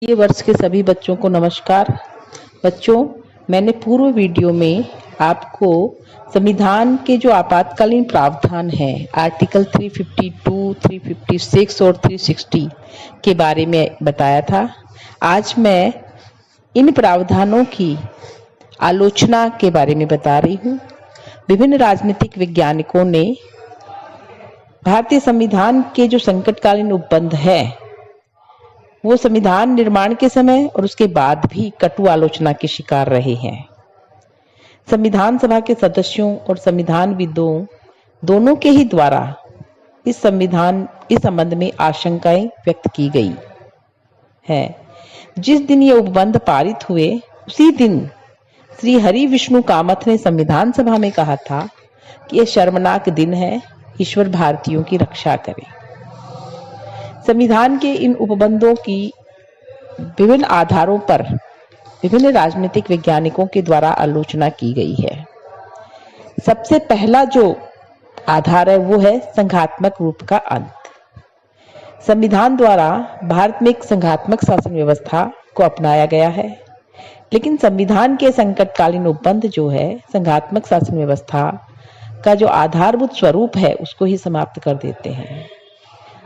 ये वर्ष के सभी बच्चों को नमस्कार। बच्चों, मैंने पूर्व वीडियो में आपको संविधान के जो आपातकालीन प्रावधान हैं आर्टिकल 352, 356 और 360 के बारे में बताया था। आज मैं इन प्रावधानों की आलोचना के बारे में बता रही हूँ। विभिन्न राजनीतिक वैज्ञानिकों ने भारतीय संविधान के जो संकटकालीन उपबंध है वो संविधान निर्माण के समय और उसके बाद भी कटु आलोचना के शिकार रहे हैं। संविधान सभा के सदस्यों और संविधानविदों दोनों के ही द्वारा इस संबंध में आशंकाएं व्यक्त की गई है। जिस दिन ये उपबंध पारित हुए उसी दिन श्री हरि विष्णु कामथ ने संविधान सभा में कहा था कि यह शर्मनाक दिन है, ईश्वर भारतीयों की रक्षा करे। संविधान के इन उपबंधों की विभिन्न आधारों पर विभिन्न राजनीतिक वैज्ञानिकों के द्वारा आलोचना की गई है। सबसे पहला जो आधार है वो है संघात्मक रूप का अंत। संविधान द्वारा भारत में एक संघात्मक शासन व्यवस्था को अपनाया गया है, लेकिन संविधान के संकटकालीन उपबंध जो है संघात्मक शासन व्यवस्था का जो आधारभूत स्वरूप है उसको ही समाप्त कर देते हैं।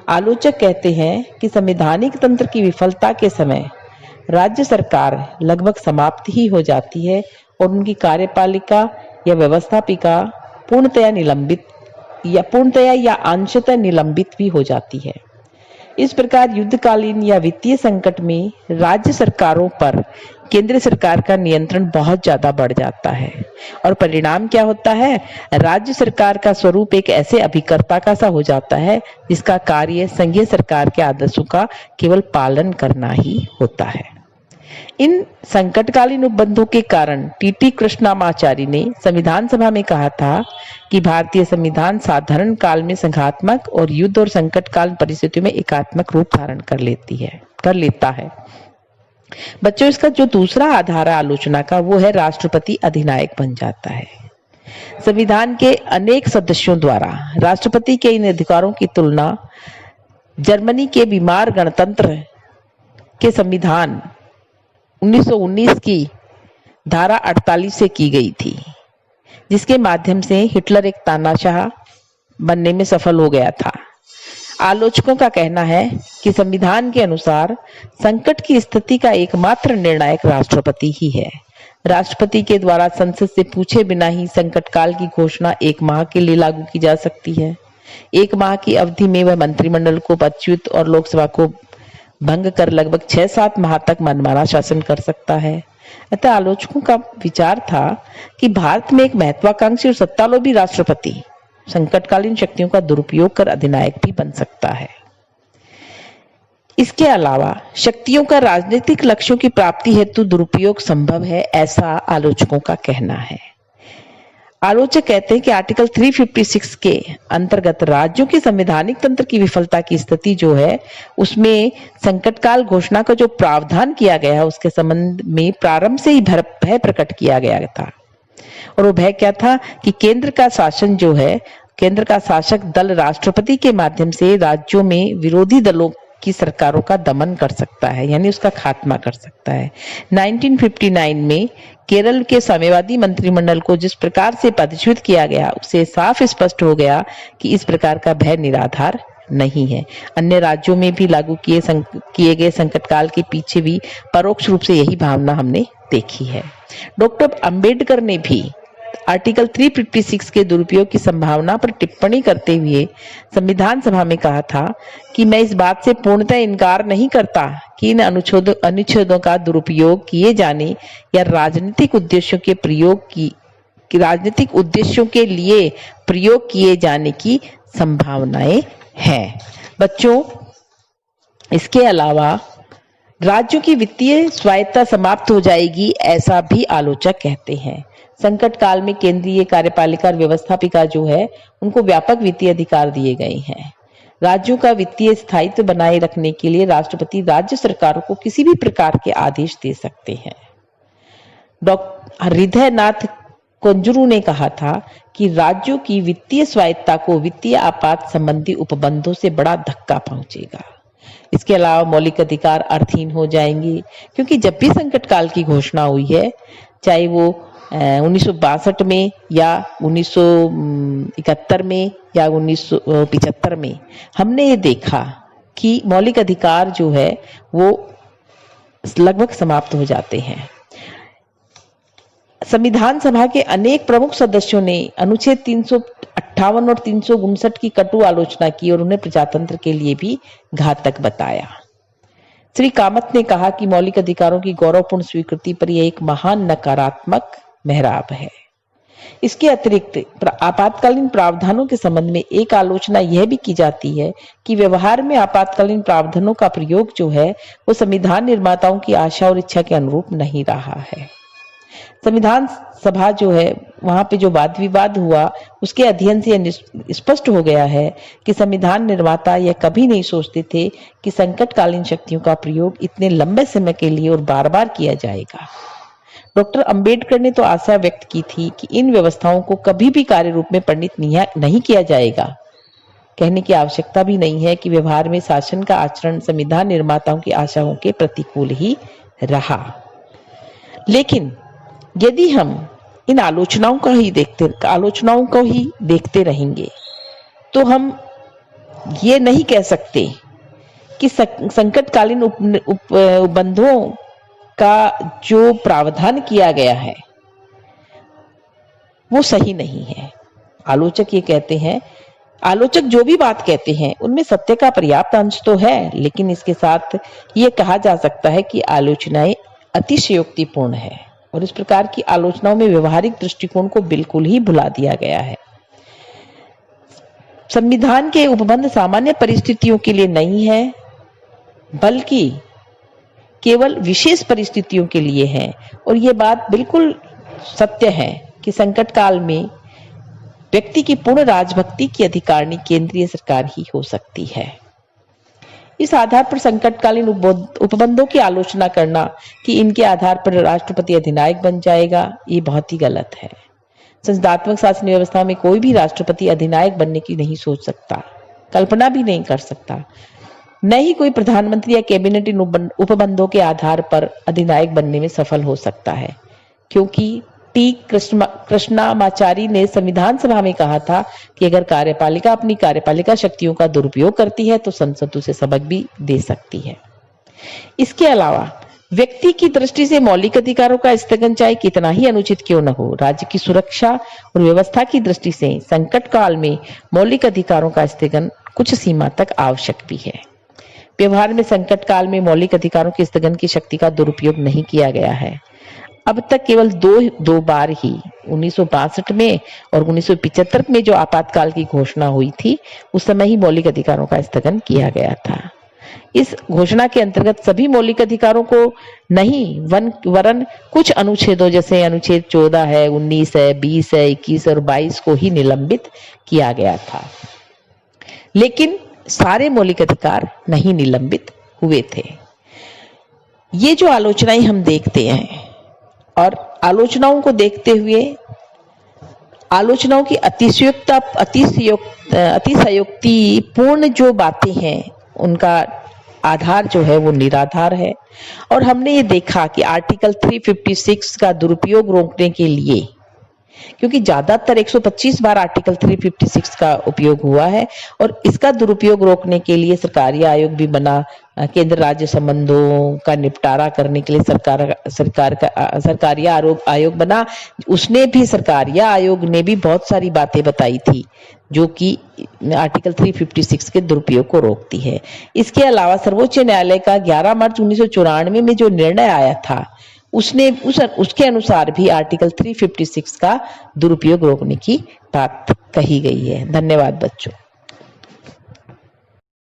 आलोचक कहते हैं कि संवैधानिक तंत्र की विफलता के समय राज्य सरकार लगभग समाप्त ही हो जाती है और उनकी कार्यपालिका या व्यवस्थापिका पूर्णतया या अंशतः निलंबित भी हो जाती है। इस प्रकार युद्धकालीन या वित्तीय संकट में राज्य सरकारों पर केंद्र सरकार का नियंत्रण बहुत ज्यादा बढ़ जाता है और परिणाम क्या होता है? राज्य सरकार का स्वरूप एक ऐसे अभिकर्ता का सा हो जाता है जिसका कार्य संघीय सरकार के आदेशों का केवल पालन करना ही होता है। इन संकटकालीन उपबंधों के कारण टीटी कृष्णमाचारी ने संविधान सभा में कहा था कि भारतीय संविधान साधारण काल में संघात्मक और युद्ध और संकटकाल परिस्थितियों में एकात्मक रूप धारण कर लेता है। बच्चों, इसका जो दूसरा आधार है आलोचना का वो है राष्ट्रपति अधिनायक बन जाता है। संविधान के अनेक सदस्यों द्वारा राष्ट्रपति के इन अधिकारों की तुलना जर्मनी के बीमार गणतंत्र के संविधान 1919 की धारा 48 से की गई थी, जिसके माध्यम से हिटलर एक तानाशाह बनने में सफल हो गया था। आलोचकों का कहना है कि संविधान के अनुसार संकट की स्थिति का एकमात्र निर्णायक राष्ट्रपति ही है। राष्ट्रपति के द्वारा संसद से पूछे बिना ही संकट काल की घोषणा 1 माह के लिए लागू की जा सकती है। 1 माह की अवधि में वह मंत्रिमंडल को पदच्युत और लोकसभा को भंग कर लगभग 6-7 माह तक मनमाना शासन कर सकता है। अतः आलोचकों का विचार था कि भारत में एक महत्वाकांक्षी और सत्तालोभी राष्ट्रपति संकटकालीन शक्तियों का दुरुपयोग कर अधिनायक भी बन सकता है। इसके अलावा शक्तियों का राजनीतिक लक्ष्यों की प्राप्ति हेतु दुरुपयोग संभव है, ऐसा आलोचकों का कहना है। आलोचक कहते हैं कि आर्टिकल 356 के अंतर्गत राज्यों के संवैधानिक तंत्र की विफलता की स्थिति जो है उसमें संकटकाल घोषणा का जो प्रावधान किया गया है उसके संबंध में प्रारंभ से ही भय प्रकट किया गया था। और वो भय क्या था कि केंद्र का शासक दल राष्ट्रपति के माध्यम से राज्यों में विरोधी दलों की सरकारों का दमन कर सकता है, यानी उसका खात्मा कर सकता है। 1959 में केरल के साम्यवादी मंत्रिमंडल को जिस प्रकार से पदच्युत किया गया उससे साफ स्पष्ट हो गया कि इस प्रकार का भय निराधार नहीं है। अन्य राज्यों में भी लागू किए गए संकटकाल के पीछे भी परोक्ष रूप से यही भावना हमने देखी है। डॉक्टर अंबेडकर ने भी आर्टिकल 356 के दुरुपयोग की संभावना पर टिप्पणी करते हुए संविधान सभा में कहा था कि मैं इस बात से पूर्णतः इनकार नहीं करता कि इन अनुच्छेदों का दुरुपयोग किए जाने या राजनीतिक उद्देश्यों के लिए प्रयोग किए जाने की संभावनाएं हैं। बच्चों, इसके अलावा राज्यों की वित्तीय स्वायत्तता समाप्त हो जाएगी, ऐसा भी आलोचक कहते हैं। संकट काल में केंद्रीय कार्यपालिका और व्यवस्थापिका जो है उनको व्यापक वित्तीय अधिकार दिए गए हैं। राज्यों का वित्तीय स्थायित्व बनाए रखने के लिए राष्ट्रपति राज्य सरकारों को किसी भी प्रकार के आदेश दे सकते हैं। डॉक्टर हृदयनाथ कुंजरू ने कहा था कि राज्यों की वित्तीय स्वायत्तता को वित्तीय आपात संबंधी उपबंधों से बड़ा धक्का पहुंचेगा। इसके अलावा मौलिक अधिकार अर्थहीन हो जाएंगे, क्योंकि जब भी संकट काल की घोषणा हुई है, चाहे वो 1962 में या 1971 में या 1975 में, हमने ये देखा कि मौलिक अधिकार जो है वो लगभग समाप्त हो जाते हैं। संविधान सभा के अनेक प्रमुख सदस्यों ने अनुच्छेद 358 और 359 की कटु आलोचना की और उन्हें प्रजातंत्र के लिए भी घातक बताया। श्री कामत ने कहा कि मौलिक अधिकारों की गौरवपूर्ण स्वीकृति पर यह एक महान नकारात्मक महराब है। इसके अतिरिक्त आपातकालीन प्रावधानों के संबंध में एक आलोचना यह भी की जाती है कि व्यवहार में आपातकालीन प्रावधानों का प्रयोग जो है वो संविधान निर्माताओं की आशा और इच्छा के अनुरूप नहीं रहा है। संविधान सभा जो है वहां पे जो वाद विवाद हुआ, उसके अध्ययन से यह स्पष्ट हो गया है कि संविधान निर्माता यह कभी नहीं सोचते थे कि संकटकालीन शक्तियों का प्रयोग इतने लंबे समय के लिए और बार बार किया जाएगा। डॉक्टर अंबेडकर ने तो आशा व्यक्त की थी कि इन व्यवस्थाओं को कभी भी कार्य रूप में परिणत नहीं किया जाएगा। कहने की आवश्यकता भी नहीं है कि व्यवहार में शासन का आचरण संविधान निर्माताओं की आशाओं के प्रतिकूल ही रहा। लेकिन यदि हम इन आलोचनाओं को ही देखते रहेंगे तो हम ये नहीं कह सकते कि संकटकालीन उपबंधों का जो प्रावधान किया गया है वो सही नहीं है। आलोचक जो भी बात कहते हैं उनमें सत्य का पर्याप्त अंश तो है, लेकिन इसके साथ ये कहा जा सकता है कि आलोचनाएं अतिशयोक्तिपूर्ण है और इस प्रकार की आलोचनाओं में व्यवहारिक दृष्टिकोण को बिल्कुल ही भुला दिया गया है। संविधान के उपबंध सामान्य परिस्थितियों के लिए नहीं है, बल्कि केवल विशेष परिस्थितियों के लिए है। और यह बात बिल्कुल सत्य है कि संकट काल में व्यक्ति की पूर्ण राजभक्ति की अधिकारिणी केंद्रीय सरकार ही हो सकती है। इस आधार पर संकटकालीन उपबंधों की आलोचना करना कि इनके आधार पर राष्ट्रपति अधिनायक बन जाएगा, ये बहुत ही गलत है। संसदात्मक शासन व्यवस्था में कोई भी राष्ट्रपति अधिनायक बनने की नहीं सोच सकता, कल्पना भी नहीं कर सकता। न ही कोई प्रधानमंत्री या कैबिनेट इन उपबंधों के आधार पर अधिनायक बनने में सफल हो सकता है, क्योंकि टी कृष्णामाचारी ने संविधान सभा में कहा था कि अगर कार्यपालिका अपनी कार्यपालिका शक्तियों का दुरुपयोग करती है तो संसद उसे सबक भी दे सकती है। इसके अलावा व्यक्ति की दृष्टि से मौलिक अधिकारों का स्थगन चाहे कितना ही अनुचित क्यों न हो, राज्य की सुरक्षा और व्यवस्था की दृष्टि से संकट काल में मौलिक अधिकारों का स्थगन कुछ सीमा तक आवश्यक भी है। व्यवहार में संकट काल में मौलिक अधिकारों के स्थगन की शक्ति का दुरुपयोग नहीं किया गया है। अब तक केवल दो बार ही 1962 में और 1975 में जो आपातकाल की घोषणा हुई थी, उस समय ही मौलिक अधिकारों का स्थगन किया गया था। इस घोषणा के अंतर्गत सभी मौलिक अधिकारों को नहीं वरन कुछ अनुच्छेदों जैसे अनुच्छेद 14 है, 19 है, 20 है, 21 और 22 को ही निलंबित किया गया था। लेकिन सारे मौलिक अधिकार नहीं निलंबित हुए थे। ये जो आलोचनाएं हम देखते हैं और आलोचनाओं को देखते हुए आलोचनाओं की अतिशयोक्तिपूर्ण जो बातें हैं उनका आधार जो है वो निराधार है। और हमने ये देखा कि आर्टिकल 356 का दुरुपयोग रोकने के लिए, क्योंकि ज्यादातर 125 बार आर्टिकल 356 का उपयोग हुआ है और इसका दुरुपयोग रोकने के लिए सरकारी आयोग भी बना। केंद्र राज्य संबंधों का निपटारा करने के लिए सरकारी आयोग बना। सरकारी आयोग ने भी बहुत सारी बातें बताई थी जो कि आर्टिकल 356 के दुरुपयोग को रोकती है। इसके अलावा सर्वोच्च न्यायालय का 11 मार्च 1994 में जो निर्णय आया था उसके अनुसार भी आर्टिकल 356 का दुरुपयोग रोकने की बात कही गई है। धन्यवाद बच्चों।